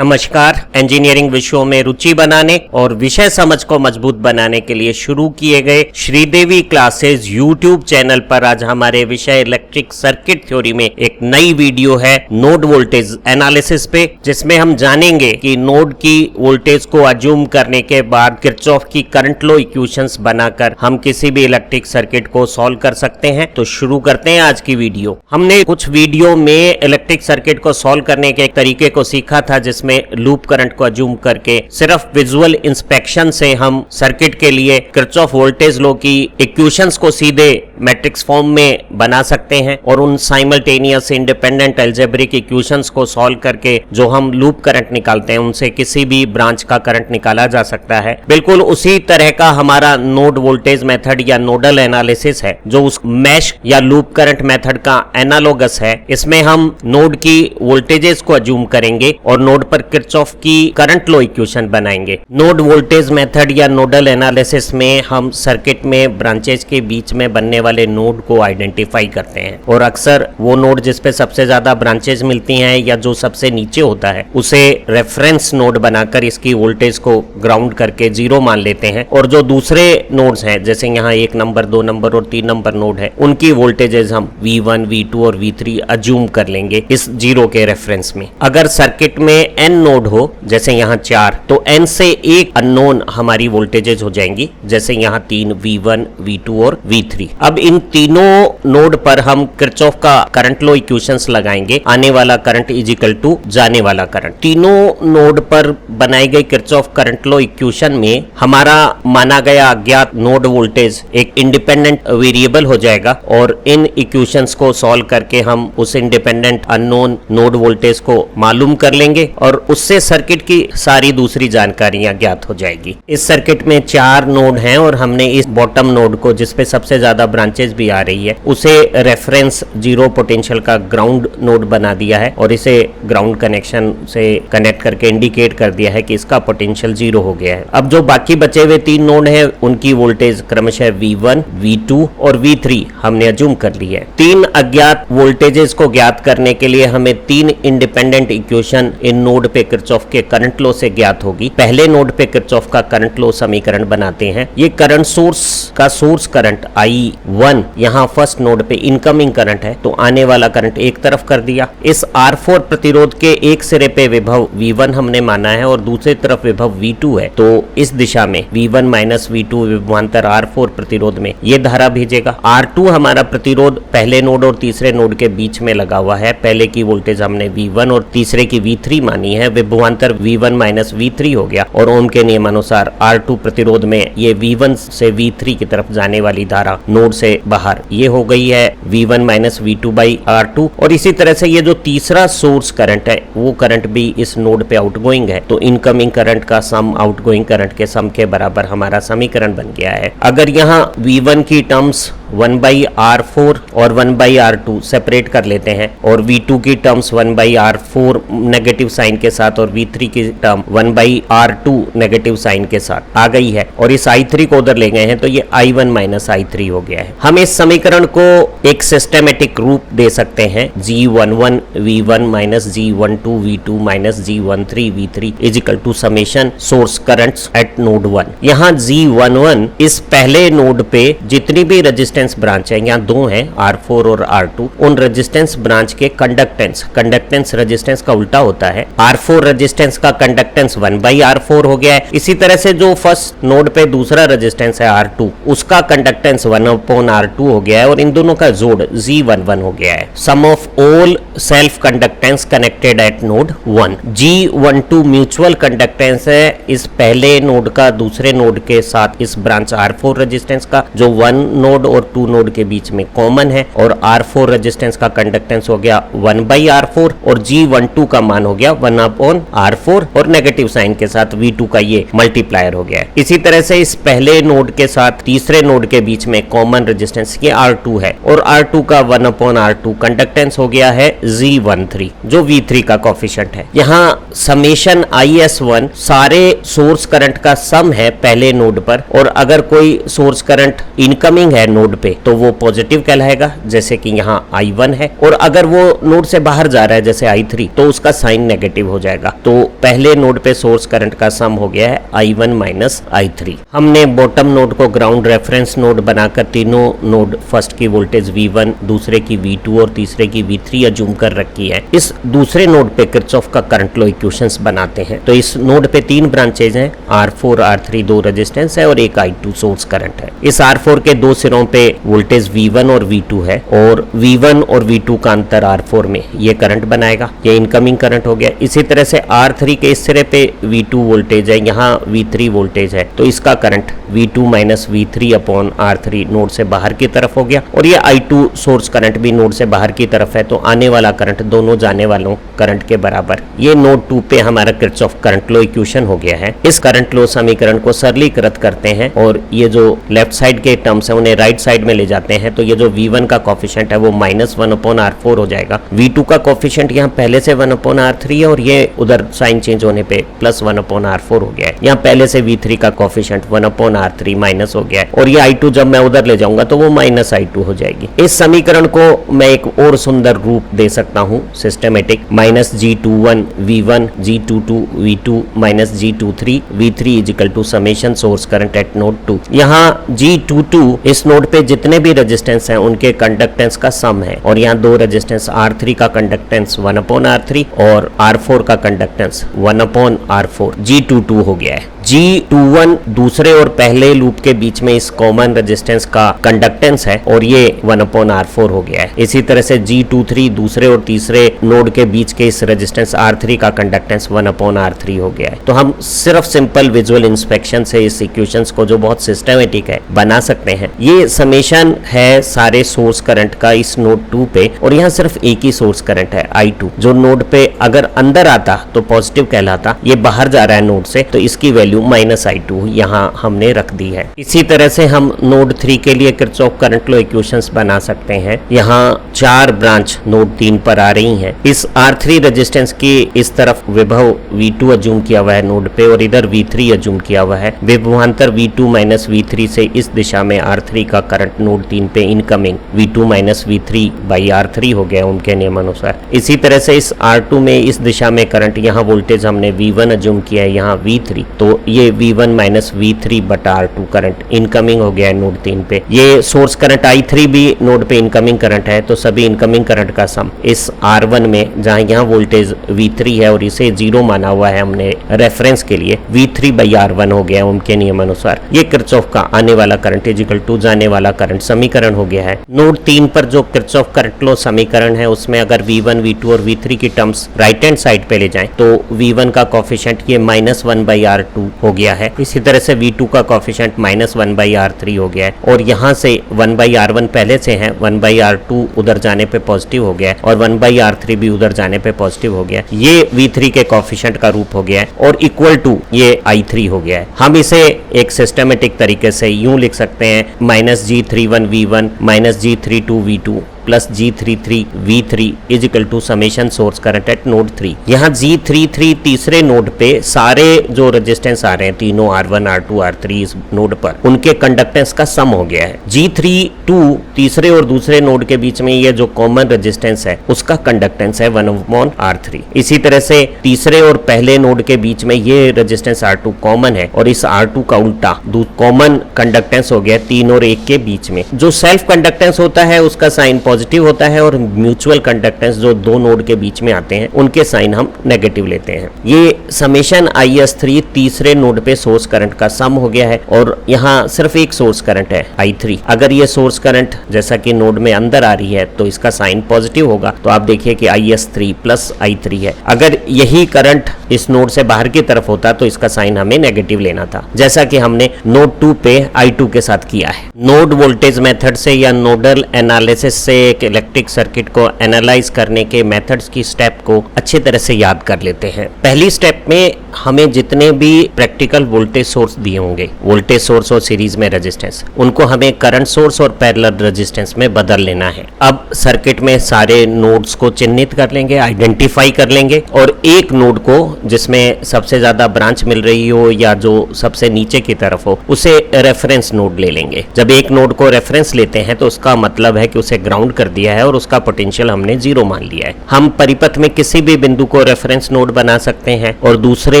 नमस्कार। इंजीनियरिंग विषयों में रुचि बनाने और विषय समझ को मजबूत बनाने के लिए शुरू किए गए श्रीदेवी क्लासेस यूट्यूब चैनल पर आज हमारे विषय इलेक्ट्रिक सर्किट थ्योरी में एक नई वीडियो है नोड वोल्टेज एनालिसिस पे, जिसमें हम जानेंगे कि नोड की वोल्टेज को अज्यूम करने के बाद किरचॉफ की करंट लॉ इक्वेशंस बनाकर हम किसी भी इलेक्ट्रिक सर्किट को सॉल्व कर सकते हैं। तो शुरू करते हैं आज की वीडियो। हमने कुछ वीडियो में इलेक्ट्रिक सर्किट को सॉल्व करने के एक तरीके को सीखा था, जिसमें लूप करंट को अज्यूम करके सिर्फ विजुअल इंस्पेक्शन से हम सर्किट के लिए किरचॉफ वोल्टेज लॉ की इक्वेशंस को सीधे मैट्रिक्स फॉर्म में बना सकते हैं और उन साइमल्टेनियस इंडिपेंडेंट अलजेब्रिक इक्वेशंस को सॉल्व करके जो हम लूप करंट निकालते हैं उनसे किसी भी ब्रांच का करंट निकाला जा सकता है। बिल्कुल उसी तरह का हमारा नोड वोल्टेज मेथड या नोडल एनालिसिस है जो उस मैश या लूप करंट मेथड का एनालोगस है। इसमें हम नोड की वोल्टेजेस को अज्यूम करेंगे और नोड पर किरचॉफ की करंट लॉ इक्वेशन बनाएंगे। नोड वोल्टेज मेथड या नोडल एनालिसिस में हम सर्किट में ब्रांचेस के बीच में बनने वाले नोड को आइडेंटिफाई करते हैं और अक्सर वो नोड जिस पे सबसे ज्यादा ब्रांचेस मिलती हैं या जो सबसे नीचे होता है उसे रेफरेंस नोड बनाकर इसकी वोल्टेज को ग्राउंड करके 0 मान लेते हैं, और जो दूसरे नोड्स हैं जैसे यहाँ 1 नंबर 2 नंबर और 3 नंबर नोड है उनकी वोल्टेजेस हम V1 V2 और V3 अज्यूम कर लेंगे इस 0 के रेफरेंस में। अगर सर्किट में n नोड हो जैसे यहाँ 4, तो n से एक अननोन हमारी वोल्टेजेस हो जाएंगी, जैसे यहाँ 3 V1 V2 और V3। अब इन तीनों नोड पर हम किरचॉफ का करंट लॉ इक्वेशंस लगाएंगे। आने वाला करंट इज इक्वल टू जाने वाला करंट। तीनों नोड पर बनाई गई किरचॉफ करंट लॉ इक्वेशन में हमारा माना गया अज्ञात नोड वोल्टेज एक इंडिपेंडेंट वेरिएबल हो जाएगा और इन इक्वेशंस को सॉल्व करके हम उस इंडिपेंडेंट अननोन नोड वोल्टेज को मालूम कर लेंगे और उससे सर्किट की सारी दूसरी जानकारियां ज्ञात हो जाएगी। इस सर्किट में 4 नोड हैं और हमने इस बॉटम नोड को जिसपे सबसे ज्यादा ब्रांचेस भी आ रही है उसे रेफरेंस 0 पोटेंशियल का ग्राउंड नोड बना दिया है और इसे ग्राउंड कनेक्शन से कनेक्ट करके इंडिकेट कर दिया है कि इसका पोटेंशियल 0 हो गया है। अब जो बाकी बचे हुए 3 नोड हैं उनकी वोल्टेज क्रमशः V1 V2 और V3 हमने अज्यूम कर ली है। 3 अज्ञात वोल्टेजेस को ज्ञात करने के लिए हमें 3 इंडिपेंडेंट इक्वेशन इन नोड पे किरचॉफ के करंट लॉ से ज्ञात होगी। पहले नोड पे किरचॉफ का करंट लॉ समीकरण बनाते हैं। ये करंट सोर्स का सोर्स करंट I1 यहाँ फर्स्ट नोड पे इनकमिंग करंट है तो आने वाला करंट एक तरफ कर दिया। इस R4 प्रतिरोध के एक सिरे पे विभव V1 हमने माना है और दूसरी तरफ विभव V2 है, तो इस दिशा में V1 माइनस V2 विभवांतर R4 प्रतिरोध में ये धारा भेजेगा। R2 हमारा प्रतिरोध पहले नोड और तीसरे नोड के बीच में लगा हुआ है। पहले की वोल्टेज हमने V1 और तीसरे की V3 मानी है, विभवांतर V1 माइनस V3 हो गया और ओम के नियमानुसार R2 प्रतिरोध में ये V1 से V3 की तरफ जाने वाली धारा नोड से बाहर ये हो गई है V1 minus V2 by R2। और इसी तरह से ये जो तीसरा सोर्स करंट है वो करंट भी इस नोड पे आउटगोइंग है, तो इनकमिंग करंट का सम आउटगोइंग करंट के सम के बराबर हमारा समीकरण बन गया है। अगर यहाँ V1 की टर्म्स 1 बाई R4 और 1 बाई R2 सेपरेट कर लेते हैं और V2 की terms 1 by R4 negative sign के साथ और V3 की term 1 by R2 negative sign के साथ आ गई है और इस I3 को उधर ले गए हैं तो ये I1 माइनस I3 हो गया है। हम इस समीकरण को एक सिस्टेमेटिक रूप दे सकते हैं G11 V1 minus G12 V2 minus G13 V3 is equal to summation source currents at node 1। यहाँ G11 इस पहले नोड पे जितनी भी रेजिस्टेंस ब्रांच है, यहाँ 2 हैं R4 और R2, उन रेजिस्टेंस ब्रांच के कंडक्टेंस रेजिस्टेंस का उल्टा होता है। R4 रेजिस्टेंस का कंडक्टेंस 1 बाई R4 हो गया है। इसी तरह से जो फर्स्ट नोड पे दूसरा रेजिस्टेंस है R2 उसका कंडक्टेंस 1 अपॉन R2 हो गया है और इन दोनों का जोड़ G11 हो गया है। Sum of all self conductance connected at node 1। G12 mutual conductance है इस पहले नोड का दूसरे नोड के साथ इस ब्रांच R4 रेजिस्टेंस का जो 1 नोड और 2 नोड के बीच में कॉमन है, और R4 रेजिस्टेंस का कंडक्टेंस हो गया 1 बाई R4 और G12 का मान हो गया 1 अपॉन R4 और नेगेटिव साइन के साथ V2 का ये मल्टीप्लायर हो गया है। इसी तरह से इस पहले नोड के साथ तीसरे नोड के बीच में कॉमन रेजिस्टेंस ये R2 है और R2 का 1 अपॉन R2 कंडक्टेंस हो गया है G13 जो V3 का कोफिशिएंट है। यहाँ समेशन IS1 सारे सोर्स करंट का सम है पहले नोड पर, और अगर कोई सोर्स करंट इनकमिंग है नोड नोड पे तो वो पॉजिटिव कहलाएगा, जैसे कि यहाँ I1 है, और अगर वो नोड से बाहर जा रहा है जैसे I3 तो उसका साइन नेगेटिव हो जाएगा। तो पहले नोड पे सोर्स करंट का सम हो गया है I1 माइनस I3। हमने बॉटम नोड को ग्राउंड रेफरेंस नोड बनाकर तीनों नोड, फर्स्ट की वोल्टेज V1, दूसरे की V2 और तीसरे की V3 अज्यूम कर रखी है। इस दूसरे नोड पे किरचॉफ का करंट लॉ इक्वेशंस बनाते हैं। तो इस नोड पे 3 ब्रांचेज हैं, R4 R3 2 रेजिस्टेंस है और एक I2 सोर्स करंट है। इस R4 के 2 सिरों पे वोल्टेज V1 और V2 है और V1 और V2 का अंतर R4 में ये करंट बनाएगा, ये इनकमिंग करंट हो गया। इसी तरह से R3 के इस सिरे पे V2 वोल्टेज है, यहाँ V3 वोल्टेज है, तो इसका current V2 minus V3 upon R3 node से बाहर की तरफ हो गया। और ये I2 सोर्स करंट भी नोड से बाहर की तरफ है, तो आने वाला करंट दोनों जाने वालों करंट के बराबर। ये नोड 2 पे हमारा किरचॉफ करंट लॉ इक्वेशन हो गया है। इस करंट लॉ समीकरण को सरलीकृत करते हैं और ये जो लेफ्ट साइड के टर्म्स है उन्हें राइट साइड में ले जाते हैं। तो ये जो V1 का कोफिशिएंट है वो -1 अपॉन R4 हो जाएगा। V2 का कोफिशिएंट यहाँ पहले से 1 अपॉन R3 है और ये उधर साइन चेंज होने पे +1 अपॉन R4 हो गया है। यहाँ पहले से V3 का कोफिशिएंट 1 अपॉन R3 माइनस हो गया है और ये I2 जब मैं उधर ले जाऊंगा तो वो माइनस I2 हो जाएगी। इस समीकरण को मैं एक और सुंदर रूप दे सकता हूँ systematic, -G21 V1 G22 V2 minus G23 V3 is equal to summation source current at node 2। यहाँ G22 इस नोड पे जितने भी रेजिस्टेंस हैं उनके कंडक्टेंस का सम है और यहाँ 2 रेजिस्टेंस R3 का कंडक्टेंस 1 अपॉन R3 और R4 का कंडक्टेंस 1 अपॉन R4 G22 हो गया है। G21 दूसरे और पहले लूप के बीच में इस कॉमन रेजिस्टेंस का कंडक्टेंस है और ये 1 अपॉन R4 हो गया है। इसी तरह से G23 दूसरे और तीसरे नोड के बीच के इस रेजिस्टेंस R3 का कंडक्टेंस 1 अपॉन R3 हो गया है। तो हम सिर्फ सिंपल विजुअल इंस्पेक्शन से इस इक्वेशंस को, जो बहुत सिस्टमेटिक है, बना सकते हैं। ये समेशन है सारे सोर्स करंट का इस नोड 2 पे और यहाँ सिर्फ एक ही सोर्स करंट है I2, जो नोड पे अगर अंदर आता तो पॉजिटिव कहलाता, ये बाहर जा रहा है नोड से तो इसकी वैल्यू -I2 यहाँ हमने रख दी है। इसी तरह से हम नोड 3 के लिए किरचॉफ करंट लॉ इक्वेशंस बना सकते हैं। यहाँ 4 ब्रांच नोड 3 पर आ रही हैं। इस R3 रेजिस्टेंस की इस तरफ विभव V2 अज्यूम किया हुआ है नोड पे और इधर V3 अज्यूम किया हुआ है। विभवांतर V2 माइनस V3 से इस दिशा में R3 का करंट नोड 3 पे incoming V2 minus V3 by R3 हो गया उनके नियमानुसार। इसी तरह से इस R2 में इस दिशा में करंट, यहाँ वोल्टेज हमने V1 अज्यूम किया है, यहाँ V3, तो ये V1 माइनस V3 बटा R2 करंट इनकमिंग हो गया है नोड 3 पे। ये सोर्स करंट I3 भी नोड पे इनकमिंग करंट है, तो सभी इनकमिंग करंट का सम इस R1 में, जहां यहाँ वोल्टेज V3 है और इसे 0 माना हुआ है हमने रेफरेंस के लिए, V3 बाई R1 हो गया उनके नियमानुसार। ये किरचॉफ का आने वाला करंट इजिकल टू जाने वाला करंट समीकरण हो गया है। नोड 3 पर जो किरचॉफ करंट लॉ समीकरण है उसमें अगर V1 V2 और V3 की टर्म्स राइट हैंड साइड पे ले जाएं तो V1 का कोफिशिएंट ये -1 बाई R2 हो गया है। इसी तरह से V2 का कोफिशिएंट -1 बाई R3 हो गया है और यहाँ से 1 बाई R1 पहले से है, 1 बाई R2 उधर जाने पे पॉजिटिव हो गया है और 1 बाई R3 भी उधर जाने पे पॉजिटिव हो गया है। ये V3 के कोफिशिएंट का रूप हो गया है और इक्वल टू ये I3 हो गया है। हम इसे एक सिस्टमेटिक तरीके से यूं लिख सकते हैं, -G31 V1 -G32 V2 plus G33 V3 is equal to summation source current at node 3। यहाँ G33 तीसरे नोड पे सारे जो रेजिस्टेंस आ रहे हैं तीनों R1 R2 R3 इस नोड पर, उनके कंडक्टेंस का सम हो गया है। G32 तीसरे और दूसरे नोड के बीच में ये जो कॉमन रेजिस्टेंस है उसका कंडक्टेंस है 1 अपॉन R3। इसी तरह से तीसरे और पहले नोड के बीच में ये रेजिस्टेंस R2 कॉमन है और इस R2 का उल्टा कॉमन कंडक्टेंस हो गया 3 और 1 के बीच में। जो सेल्फ कंडक्टेंस होता है उसका साइन पॉजिटिव होता है और म्यूचुअल कंडक्टेंस जो दो नोड के बीच में आते हैं उनके साइन हम नेगेटिव लेते हैं। ये समेशन IS3 तीसरे नोड पे सोर्स करंट का सम हो गया है और यहाँ सिर्फ एक सोर्स करंट है I3। अगर ये सोर्स करंट जैसा कि नोड में अंदर आ रही है तो इसका साइन पॉजिटिव होगा, तो आप देखिए कि IS3 प्लस I3 है। अगर यही करंट इस नोड से बाहर की तरफ होता तो इसका साइन हमें नेगेटिव लेना था, जैसा कि हमने नोड 2 पे I2 के साथ किया है। नोड वोल्टेज मेथड से या नोडल एनालिसिस से एक इलेक्ट्रिक सर्किट को एनालाइज करने के मेथड्स की स्टेप को अच्छी तरह से याद कर लेते हैं। पहली स्टेप में हमें जितने भी प्रैक्टिकल वोल्टेज सोर्स दिए होंगे, वोल्टेज सोर्स और सीरीज में रेजिस्टेंस, उनको हमें करंट सोर्स और पैरेलल रेजिस्टेंस में बदल लेना है। अब सर्किट में सारे नोड्स को चिन्हित कर लेंगे, आइडेंटिफाई कर लेंगे और एक नोड को जिसमें सबसे ज्यादा ब्रांच मिल रही हो या जो सबसे नीचे की तरफ हो, उसे रेफरेंस नोड ले लेंगे। जब एक नोड को रेफरेंस लेते हैं तो उसका मतलब है कि उसे ग्राउंड कर दिया है और उसका पोटेंशियल हमने 0 मान लिया है। हम परिपथ में किसी भी बिंदु को रेफरेंस नोड बना सकते हैं और दूसरे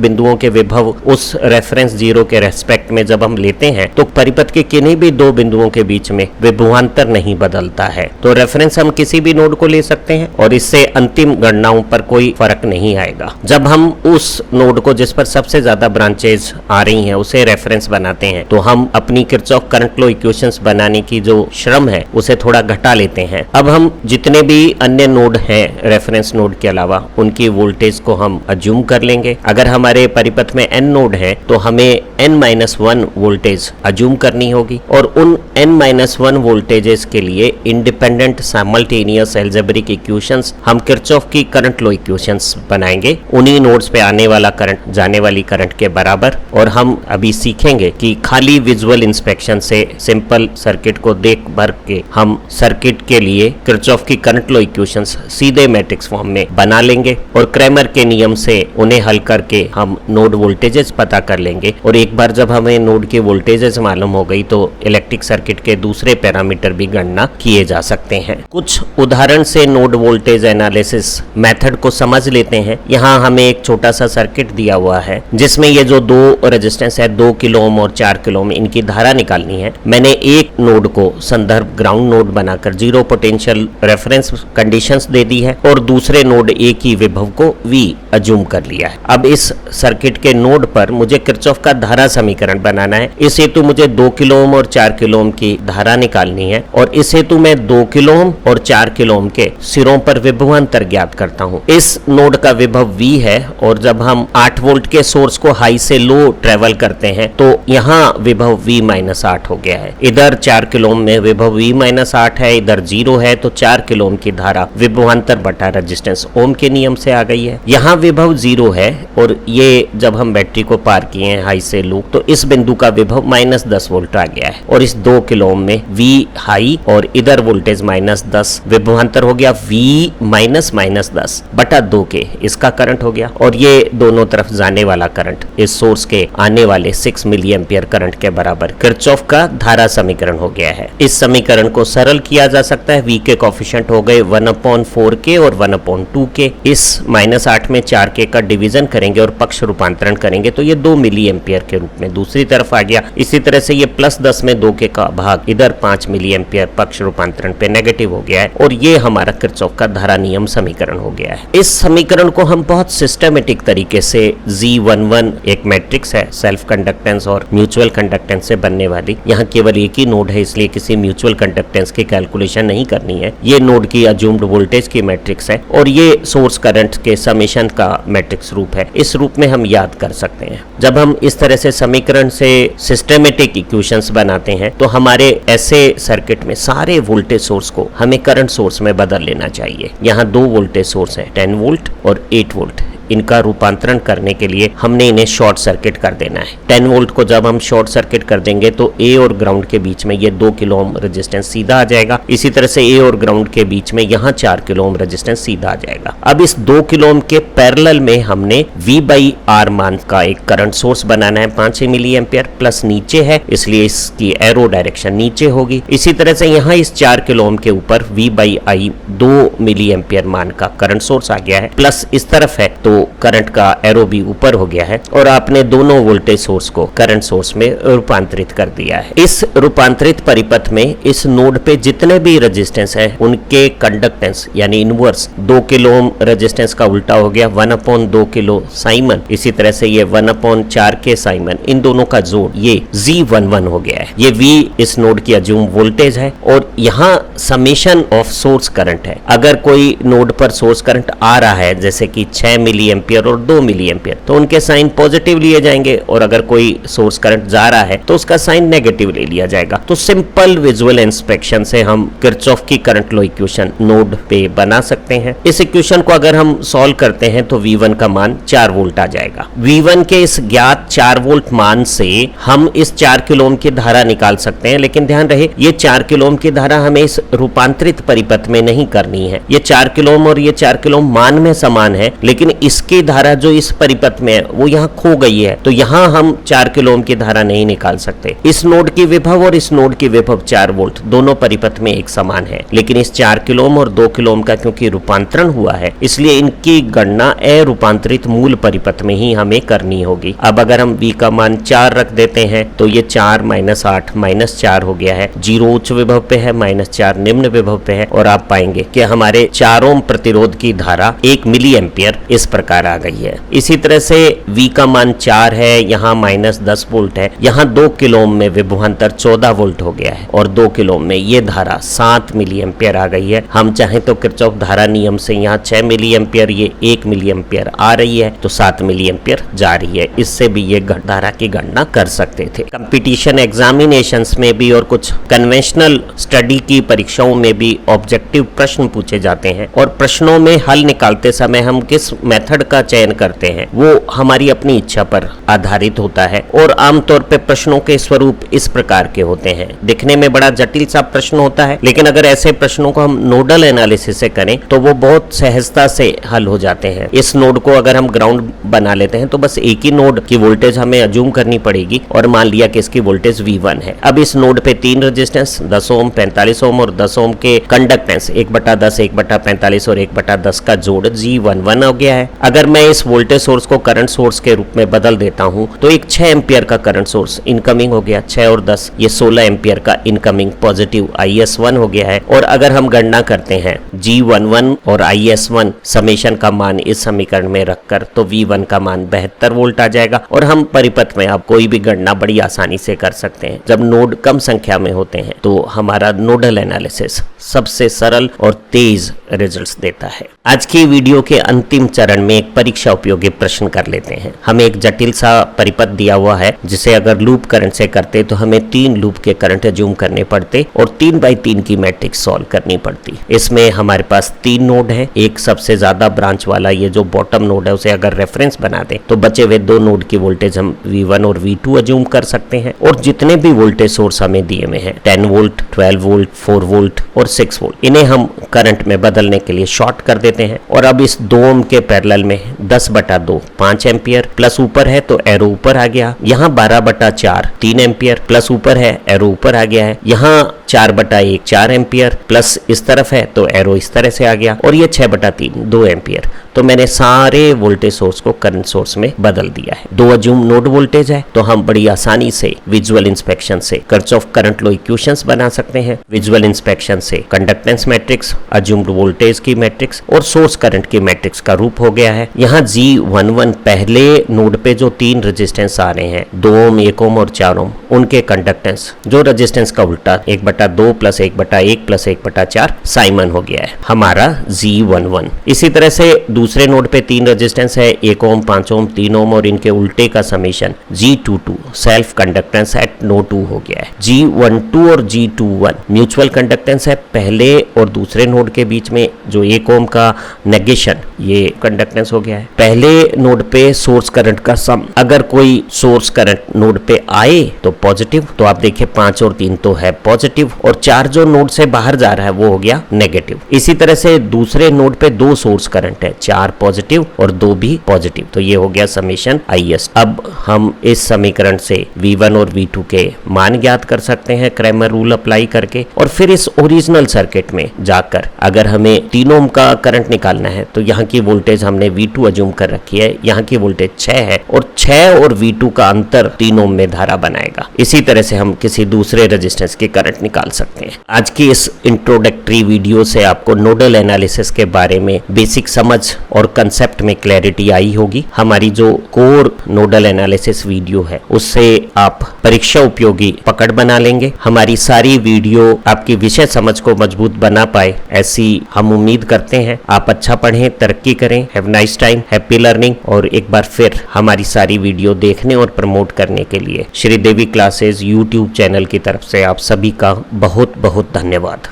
बिंदुओं के विभव उस रेफरेंस 0 के रेस्पेक्ट में जब हम लेते हैं तो परिपथ के किन्हीं भी दो बिंदुओं के बीच में विभवांतर नहीं बदलता है। तो रेफरेंस हम किसी भी नोड को ले सकते हैं और इससे अंतिम गणनाओं पर कोई फर्क नहीं आएगा। जब हम उस नोड को जिस पर सबसे ज्यादा ब्रांचेज आ रही हैं उसे रेफरेंस बनाते हैं तो हम अपनी किरचॉफ करंट लॉ इक्वेशंस बनाने की जो श्रम है उसे थोड़ा घटा लेते हैं। अब हम जितने भी अन्य नोड हैं रेफरेंस नोड के अलावा उनकी वोल्टेज को हम अज्यूम कर लेंगे। अगर हमारे परिपथ में n नोड है तो हमें n-1 वोल्टेज अज्यूम करनी होगी और उन n-1 वोल्टेजेस के लिए इंडिपेंडेंट साइमल्टेनियस अलजेब्रिक इक्वेशंस हम किरचॉफ की करंट लॉ इक्वेशंस बनाएंगे, उन्हीं नोड्स पे आने वाला करंट जाने वाली करंट के बराबर। और हम अभी सीखेंगे कि खाली विजुअल इंस्पेक्शन से सिंपल सर्किट को देख भर के हम सर्किट के लिए किरचॉफ की करंट लॉ इक्वेशंस सीधे मैट्रिक्स फॉर्म में बना लेंगे और क्रैमर के नियम से उन्हें हल करके हम नोड वोल्टेजेस पता कर लेंगे। और एक बार जब हमें नोड के वोल्टेजेस मालूम हो गई तो इलेक्ट्रिक सर्किट के दूसरे पैरामीटर भी गणना किए जा सकते हैं। कुछ उदाहरण से नोड वोल्टेज एनालिसिस मेथड को समझ लेते हैं। यहाँ हमें एक छोटा सा सर्किट दिया हुआ है जिसमें ये जो दो रेजिस्टेंस है 2 किलो ओम और 4 किलो ओम, इनकी धारा निकालनी है। मैंने एक नोड को संदर्भ ग्राउंड नोड बनाकर 0 पोटेंशियल रेफरेंस कंडीशंस दे दी है और दूसरे नोड ए की विभव को V अज्यूम कर लिया है। अब इस सर्किट के नोड पर मुझे किरचॉफ का धारा समीकरण बनाना है। इस हेतु मुझे 2 किलो ओम और 4 किलो ओम की धारा निकालनी है और इस हेतु मैं 2 किलो ओम और 4 किलो ओम के सिरों पर विभवांतर ज्ञात करता हूँ। इस नोड का विभव V है और जब हम 8 वोल्ट के सोर्स को हाई से लो ट्रेवल करते हैं तो यहाँ विभव V-8 हो गया है। इधर 4 किलो ओम में विभव V-8 है, इधर 0 है तो 4 किलो ओम की धारा विभवांतर बटा रेजिस्टेंस ओम के नियम से आ गई है। यहाँ विभव 0 है और ये जब हम बैटरी को पार किए हैं हाई से लो तो इस बिंदु का विभव -10 वोल्ट आ गया है और इस 2 किलो ओम में V हाई और इधर वोल्टेज -10, विभवांतर हो गया V-10 बटा 2 के, इसका करंट हो गया और ये दोनों तरफ जाने वाला करंट इस सोर्स के आने वाले 6 मिली एम्पियर करंट के बराबर किरचॉफ का धारा समीकरण हो गया है। इस समीकरण को सरल किया जा सकता है। V के कोफिशिएंट हो गए 1/4k और 1/2k। इस -8 में 4k का डिवीजन करेंगे और पक्ष रूपांतरण करेंगे तो ये 2 मिली एम्पियर के रूप में दूसरी तरफ आ गया। इसी तरह से ये +10 में 2k का भाग इधर 5 मिली एम्पियर पक्ष रूपांतरण पे नेगेटिव हो गया है और ये हमारा किरचॉफ का धारा नियम समीकरण हो गया है। इस समीकरण को हम बहुत सिस्टमेटिक तरीके से G11 एक मैट्रिक्स है सेल्फ कंडक्टेंस और म्यूचुअल कंडक्टेंस से बनने वाली। यहाँ केवल एक ही नोड है इसलिए किसी म्यूचुअल कंडक्टेंस की कैलकुलेशन नहीं करनी है। ये नोड की अज्यूम्ड वोल्टेज की मैट्रिक्स है और ये सोर्स करंट के समेशन का मैट्रिक्स रूप है। इस रूप में हम याद कर सकते हैं। जब हम इस तरह से समीकरण से सिस्टमेटिक इक्वेशंस बनाते हैं तो हमारे ऐसे सर्किट में सारे वोल्टेज सोर्स को हमें करंट सोर्स में बदल लेना चाहिए। यहाँ 2 वोल्टेज सोर्स हैं 10 वोल्ट और 8 वोल्ट। इनका रूपांतरण करने के लिए हमने इन्हें शॉर्ट सर्किट कर देना है। 10 वोल्ट को जब हम शॉर्ट सर्किट कर देंगे तो A और ग्राउंड के बीच में ये 2 किलो ओम रेजिस्टेंस सीधा आ जाएगा। इसी तरह से A और ग्राउंड के बीच में यहाँ 4 किलो ओम रेजिस्टेंस सीधा आ जाएगा। अब इस 2 किलो ओम के पैरेलल में हमने V/R मान का एक करंट सोर्स बनाना है 5 मिली एम्पियर, प्लस नीचे है इसलिए इसकी एरो डायरेक्शन नीचे होगी। इसी तरह से यहाँ इस 4 किलो ओम के ऊपर V/I 2 मिली एम्पियर मान का करंट सोर्स आ गया है, प्लस इस तरफ है तो करंट का एरो भी ऊपर हो गया है और आपने दोनों वोल्टेज सोर्स को करंट सोर्स में रूपांतरित कर दिया है। इस रूपांतरित परिपथ में इस नोड पे जितने भी रेजिस्टेंस है उनके कंडक्टेंस यानी इनवर्स 2 किलो ओम रेजिस्टेंस का उल्टा हो गया 1/2 किलो साइमन। इसी तरह से ये 1/4k साइमन, इन दोनों का जोड़ ये G11 हो गया है। ये V इस नोड की अज्यूम वोल्टेज है और यहाँ समेशन ऑफ सोर्स करंट है। अगर कोई नोड पर सोर्स करंट आ रहा है जैसे कि 6 मिली मिली एम्पियर और 2 मिली एम्पियर, तो उनके साइन पॉजिटिव लिए जाएंगे, और अगर कोई सोर्स करंट जा रहा है तो उसका साइन नेगेटिव ले लिया जाएगा। तो सिंपल विजुअल इंस्पेक्शन से हम किरचॉफ की करंट लॉ इक्वेशन नोड पे बना सकते हैं। इस इक्वेशन को अगर हम सॉल्व करते हैं तो V1 का मान 4 वोल्ट आ जाएगा। V1 के इस ज्ञात 4 वोल्ट मान से हम इस 4 किलो ओम की धारा निकाल सकते हैं, लेकिन ध्यान रहे ये 4 किलो ओम की धारा हमें इस रूपांतरित परिपथ में नहीं करनी है। ये 4 किलो ओम और ये 4 किलो ओम मान में समान है, लेकिन इसकी धारा जो इस परिपथ में है वो यहाँ खो गई है, तो यहाँ हम 4 किलो ओम की धारा नहीं निकाल सकते। इस नोड की विभव और इस नोड की विभव 4 वोल्ट दोनों परिपथ में एक समान है, लेकिन इस 4 किलो ओम और 2 किलो ओम का क्योंकि रूपांतरण हुआ है, इसलिए इनकी गणना अरूपांतरित मूल परिपथ में ही हमें करनी होगी। अब अगर हम V का मान 4 रख देते हैं तो ये 4 - 8 -4 हो गया है। 0 उच्च विभव पे है, -4 निम्न विभव पे है, और आप पाएंगे कि हमारे 4 ओम प्रतिरोध की धारा 1 मिली एम्पियर इस प्रकार आ गई है। इसी तरह से V का मान 4 है, यहाँ -10 वोल्ट है, यहाँ 2 किलो ओम में विभवांतर 14 वोल्ट हो गया है, और 2 किलो ओम में ये धारा 7 मिली एम्पियर आ गई है। हम चाहें तो किरचॉफ धारा नियम से यहाँ 6 मिली एम्पियर, ये 1 मिली एम्पियर आ रही है, तो 7 मिली एम्पियर जा रही है। इससे भी ये धारा की गणना कर सकते थे। कंपटीशन एग्जामिनेशंस में भी और कुछ कन्वेंशनल स्टडी की परीक्षाओं में भी ऑब्जेक्टिव प्रश्न पूछे जाते हैं, और प्रश्नों में हल निकालते समय हम किस मेथड का चयन करते हैं वो हमारी अपनी इच्छा पर आधारित होता है। और आमतौर पे प्रश्नों के स्वरूप इस प्रकार के होते हैं। दिखने में बड़ा जटिल सा प्रश्न होता है, लेकिन अगर ऐसे प्रश्नों को हम नोडल एनालिसिस से करें तो वो बहुत सहजता से हल हो जाते हैं। इस नोड को अगर हम ग्राउंड बना लेते हैं तो बस एक ही नोड की वोल्टेज हमें अज्यूम करनी पड़ेगी, और मान लिया कि इसकी वोल्टेज V1 है। अब इस नोड पे 3 रेजिस्टेंस 10 ओम, 45 ओम और 10 ओम के कंडक्टेंस 1/10, 1/45 और 1/10 का जोड़ G11 हो गया है। अगर मैं इस वोल्टेज सोर्स को करंट सोर्स के रूप में बदल देता हूं तो एक 6 एम्पियर का करंट सोर्स इनकमिंग हो गया, 6 और 10 ये 16 एम्पियर का इनकमिंग पॉजिटिव IS1 हो गया है। और अगर हम गणना करते हैं G11 और IS1 समेशन का मान इस समीकरण में रखकर, तो V1 का मान 72 वोल्ट आ जाएगा, और हम परिपथ में अब कोई भी गणना बड़ी आसानी से कर सकते हैं। जब नोड कम संख्या में होते हैं तो हमारा नोडल एनालिसिस सबसे सरल और तेज रिजल्ट्स देता है। आज की वीडियो के अंतिम चरण में एक परीक्षा उपयोगी प्रश्न कर लेते हैं। हमें एक जटिल सा परिपथ दिया हुआ है, जिसे अगर लूप करंट से करते तो हमें 3 लूप के करंट अज्यूम करने पड़ते और 3x3 की मैट्रिक्स सॉल्व करनी पड़ती। इसमें हमारे पास 3 नोड है, एक सबसे ज्यादा ब्रांच वाला ये जो बॉटम नोड है उसे अगर रेफरेंस बना दे तो बचे हुए 2 नोड की वोल्टेज हम V1 और V2 अज्यूम कर सकते हैं, और जितने भी वोल्टेज सोर्स हमें दिए हुए हैं 10 वोल्ट, 12 वोल्ट, 4 वोल्ट और 6 वोल्ट, इन्हें हम करंट में बदलने के लिए शॉर्ट कर देते हैं। और अब इस 2 ओम के पैरेलल में 10/2 5 एम्पियर, प्लस ऊपर है तो एरो ऊपर आ गया। यहाँ 12/4 3 एम्पियर, प्लस ऊपर है एरो ऊपर आ गया है। यहाँ 4/1 4 एम्पियर, प्लस इस तरफ है तो एरो इस तरह से आ गया, और ये 6/3 2 एम्पियर। तो मैंने सारे वोल्टेज सोर्स को करंट सोर्स में बदल दिया है। 2 अज्यूम नोड वोल्टेज है, तो हम बड़ी आसानी से विजुअल इंस्पेक्शन से किरचॉफ करंट लॉ इक्वेशंस बना सकते हैं। विजुअल इंस्पेक्शन से कंडक्टेंस मैट्रिक्स, अज्यूम्ड वोल्टेज की मैट्रिक्स और सोर्स करंट की मैट्रिक्स का रूप हो गया है। यहाँ G11 पहले नोड पे जो 3 रेजिस्टेंस आ रहे हैं 2 ओम, 1 ओम और 4 ओम, उनके कंडक्टेंस जो रेजिस्टेंस का उल्टा 1/2 + 1/1 + 1/4 साइमन हो गया है हमारा G11। इसी तरह से दूसरे नोड पे 3 रेजिस्टेंस है 1 ओम, 5 ओम, 3 ओम और इनके उल्टे का summation G22 self conductance at node 2 हो गया है। G12 और G21 म्यूचुअल कंडक्टेंस है पहले और दूसरे नोड के बीच में जो 1 ओम का नेगेशन, ये कंडक्टेंस हो गया है। पहले नोड पे सोर्स करंट का सम, अगर कोई सोर्स करंट नोड पे आए तो पॉजिटिव, तो आप देखिए 5 और 3 तो है पॉजिटिव, और 4 जो नोड से बाहर जा रहा है वो हो गया नेगेटिव। इसी तरह से दूसरे नोड पे 2 सोर्स करंट है, 4 पॉजिटिव और 2 भी पॉजिटिव, तो ये हो गया समेशन IS। अब हम इस समीकरण से V1 और V2 के मान ज्ञात कर सकते हैं क्रैमर रूल अप्लाई करके, और फिर इस ओरिजिनल सर्किट में जाकर अगर हमें 3 ओम का करंट निकालना है तो यहाँ की वोल्टेज हमने V2 अज्यूम कर रखी है, यहाँ की वोल्टेज 6 है, और 6 और V2 का अंतर 3 ओम में धारा बनाएगा। इसी तरह से हम किसी दूसरे रेजिस्टेंस की करंट निकाल निकाल सकते हैं। आज की इस इंट्रोडक्टरी वीडियो से आपको नोडल एनालिसिस के बारे में बेसिक समझ और कंसेप्ट में क्लैरिटी आई होगी। हमारी जो कोर नोडल एनालिसिस वीडियो है उससे आप परीक्षा उपयोगी पकड़ बना लेंगे। हमारी सारी वीडियो आपकी विषय समझ को मजबूत बना पाए, ऐसी हम उम्मीद करते हैं। आप अच्छा पढ़ें, तरक्की करें। Have nice time, happy learning. और एक बार फिर हमारी सारी वीडियो देखने और प्रमोट करने के लिए श्रीदेवी क्लासेस यूट्यूब चैनल की तरफ से आप सभी का बहुत बहुत धन्यवाद।